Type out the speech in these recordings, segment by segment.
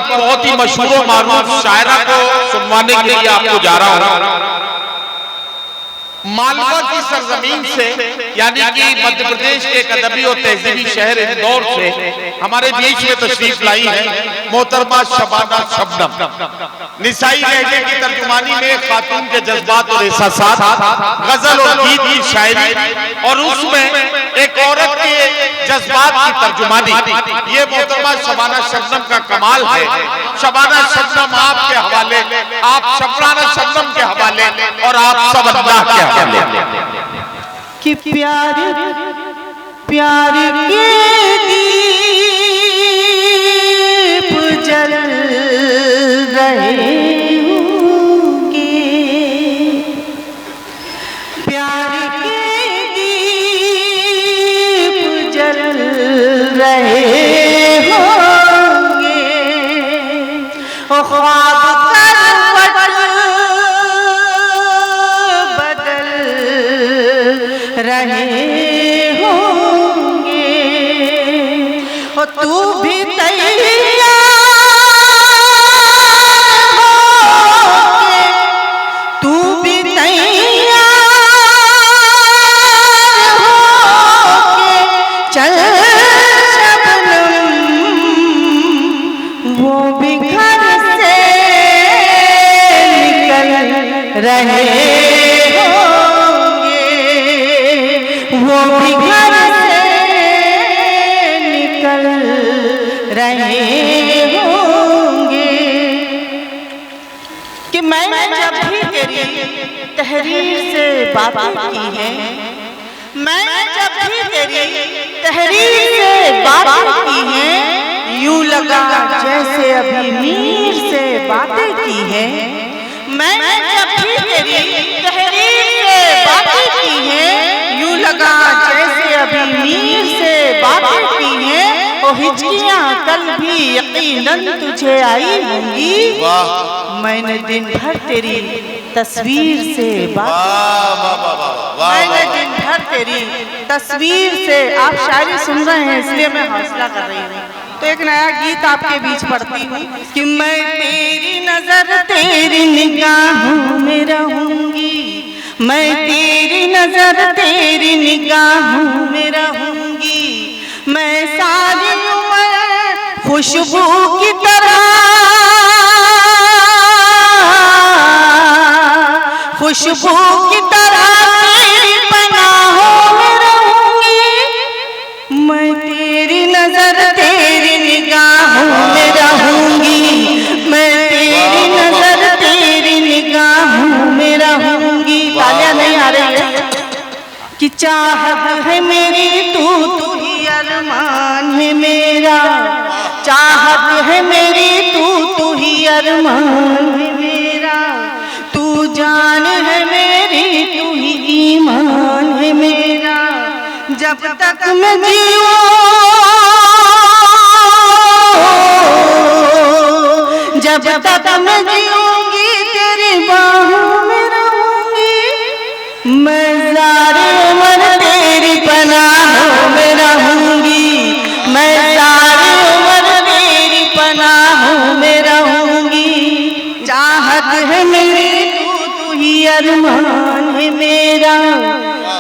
बहुत ही मशहूर और मारूफ शायरा को सुनवाने के लिए आपको जा रहा हूं। मालवा की सरजमीन से यानी कि मध्य प्रदेश के एक अदबी और तहजीबी शहर इंदौर से हमारे बीच में तशरीफ लाई है मोहतरमा शबाना शबनम। निसाई लहजे की तर्जुमानी में खातून के जज्बात और एहसासात, गजल और गीत की शायरी और उसमें एक औरत के जज्बात की तर्जुमानी, ये मोहतरमा शबाना शबनम का कमाल है। शबाना शबनम आपके हवाले, आप शबाना शबनम के हवाले और आप सब अल्लाह के कि प्यार प्यार के दीप जल रहे होंगे, प्यार के दीप जल रहे होंगे, ओ ख्वाब रहे होंगे, और तू भी तैयार होके, तू भी तैयार होके चल शबनम, वो भी घर से निकल रहे, वो भी घर से निकल रहे होंगे। कि मैंने जब भी तेरी तहरीर से बातें की हैं, मैंने जब भी तेरी तहरीर से बातें की हैं, यूं लगा जैसे अभी मीर से बातें की हैं। मैंने जब भी तेरी तहरीर से बातें की हैं, यूं लगा जैसे अभी मीर से बातें की हैं, ओ हिचकियां कल भी यकीनन तुझे आई होंगी। मैंने दिन भर तेरी तस्वीर से मैंने दिन भर तेरी तस्वीर से, आप शायरी सुन रहे हैं इसलिए मैं हौसला कर रही हूँ, तो एक नया गीत आपके बीच पढ़ती हूँ कि मैं तेरी नजर तेरी निगाहों में रहूंगी, मैं तेरी नजर तेरी निगाहों में रहूंगी, मैं सारी उम्र खुशबू की तरह, खुशबू की तरह तेरी पनाहों में रहूंगी, मैं तेरी नजर तेरी निगाहों में रहूंगी, मैं तेरी नजर तेरी निगाहों में रहूंगी। तालियां नहीं आ रही है कि चाहत है मेरी तू ही अरमान है मेरा, चाहत है मेरी तू ही अरमान है मेरा, तू जान है मेरी तू ही ईमान है मेरा, जब तक मैं जीऊं, जब तक मैं जीऊंगी तेरी बाहों में रहूंगी, मैं सारी उम्र तेरी पनाहों में रहूंगी, मैं सारी उम्र तेरी पनाहों में रहूंगी, चाहत है मेरी तू ही अरमान है मेरा,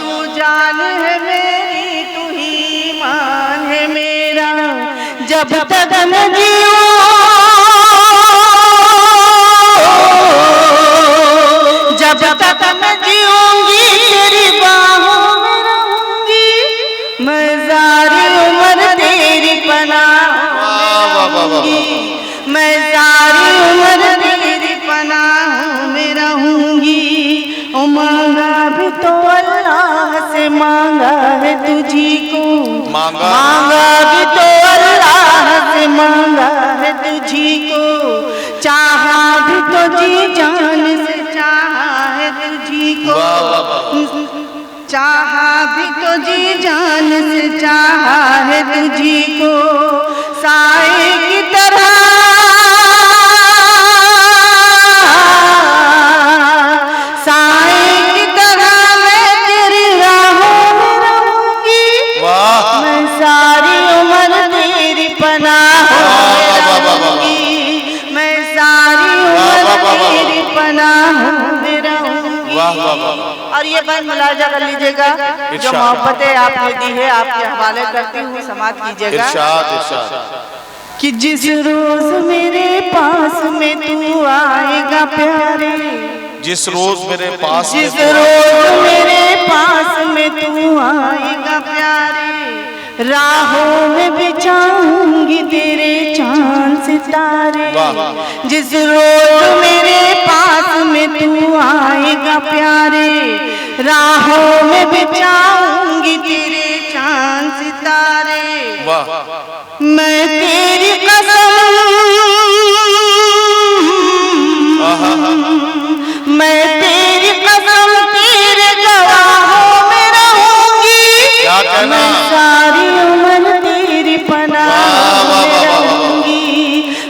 तू जान है मेरी तू ही ईमान है मेरा, जब तक मैं जीऊं, जब तक मैं जीऊंगी तेरी बाहों में रहूंगी, मैं सारी उम्र तेरी पनाहों में रहूंगी, मैं सारी उम्र तेरी पनाहों में रहूंगी। ओ मांगा भी तो अल्लाह से मांगा है तुझी को, मांगा भी तो अल्लाह से मांगा है तुझी को, चाहा भी तो जी जान से चाहा है तुझी को, चाहा भी तो जी जान से चाहा है तुझी को, साए की तरह, साए की तरह मैं तेरी राहों में रहूंगी, मैं सारी उम्र तेरी पनाहों में रहूंगी, वाह वाह। और ये बंद मुलाजा कर लीजिएगा, जो मोहब्बतें आपने दी है आपके हवाले करती हूँ, समाप्त कीजिएगा। इरशाद इरशाद। कि जिस रोज मेरे पास में तू आएगा प्यारे, जिस रोज मेरे पास, जिस रोज मेरे पास में तू आएगा प्यारे, राहों में बिछाऊंगी तेरे चांद सितारे। जिस रोज मेरे पास में तू आएगा प्यारे, राहों में बिछाऊंगी तेरे चांद सितारे। मैं तेरी कसम, मैं तेरी कसम तेरे गवाहों में रहूंगी, मैं सारी उम्र तेरी पनाह में रहूंगी,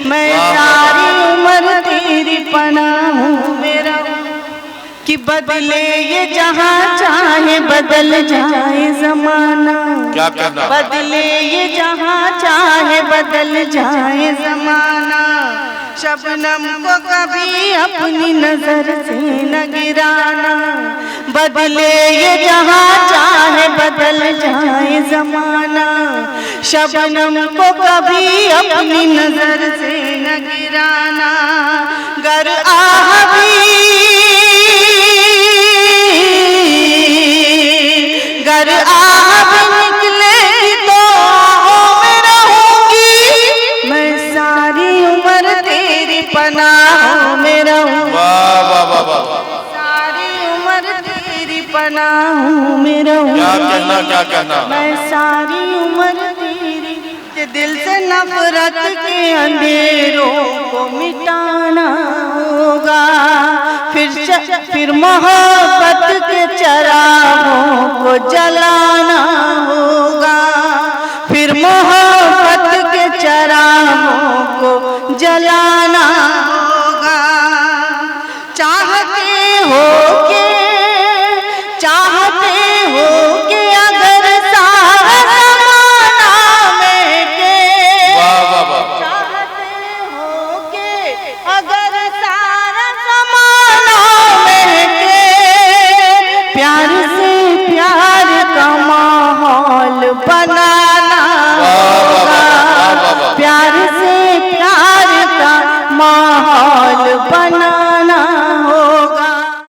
मैं सारी उम्र तेरी पनाह में रहूंगी। कि बदले ये जहाँ चाहे बदल जाए जमाना, क्या कहना? बदले ये जहाँ चाहे बदल जाए जमाना, शबनम को कभी अपनी नजर से न गिराना। बदले ये जहाँ चाहे बदल जाए जमाना, शबनम को कभी अपनी नजर से न गिराना। गर आह भी, गर आह भी निकलेगी तो आहों में रहूंगी, मैं सारी उम्र तेरी पनाहों में रहूंगी, सारी उम्र तेरी पनाहों में रहूंगी। क्या कहना, क्या कहना? मैं सारी उम्र तेरी, के दिल से नफरत के अंधेरों को मिटाना होगा, फिर मोहब्बत के चरागों को जलाना होगा।